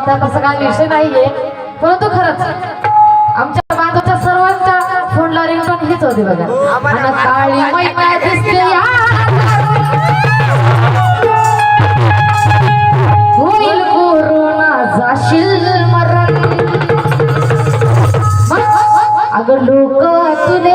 वाटतं तसं काही विषय नाहीये, परंतु खरंच आमच्या बांधवच्या सर्वांच्या फोनला रिंगटोन हीच होती बघा. आणि काळी मैना दिसते या होईल कोरोना जाशील मरण. अगं लोक तुले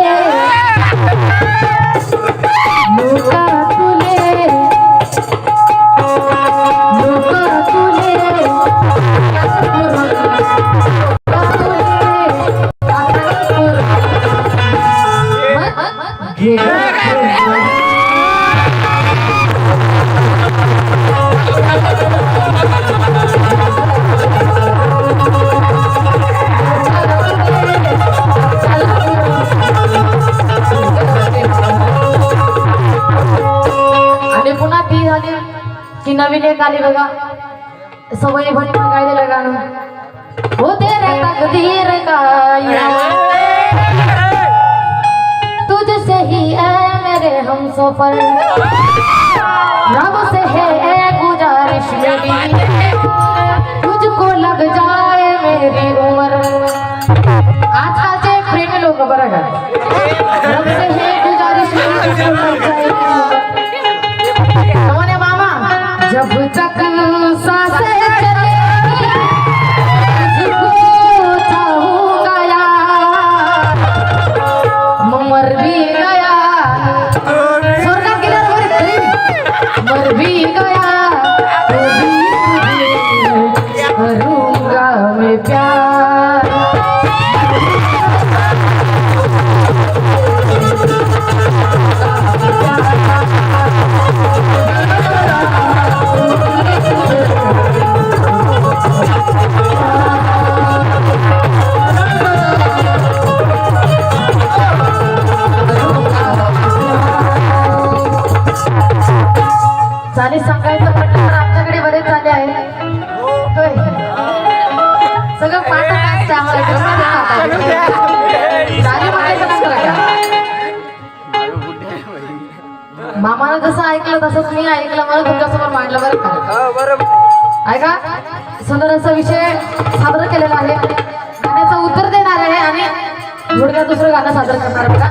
की नवीन एक आली बघा सवयी भणी पण गायलेलं गाणं होते रे तकदीर का तुझसे ही है मेरे हमसफर रब से है गुजारिश मेरी तुझको लग जाए मेरी उम्र. आजकालचे प्रेमी लोक बरं का रब से है गुजारिश मेरी तुझको लग जाए जब तक सांसें चलेंगी तुझको चाहूंगा यार. मर भी गया स्वर्गात गेल्यावर मर भी गया तो भी तुझे करूंगा मैं प्यार. चाली सांगायचं म्हटलं तर आमच्याकडे बरेच झाले आहेत. सगळं पाठ असतं मामानं जसं ऐकलं तसंच मी ऐकलं मला तुमच्यासमोर मांडलं बरं का. ऐका सुंदर असा विषय सादर केलेला आहे, गाण्याचं उत्तर देणार आहे आणि थोडक्यात दुसरं गाणं सादर करणार बघा.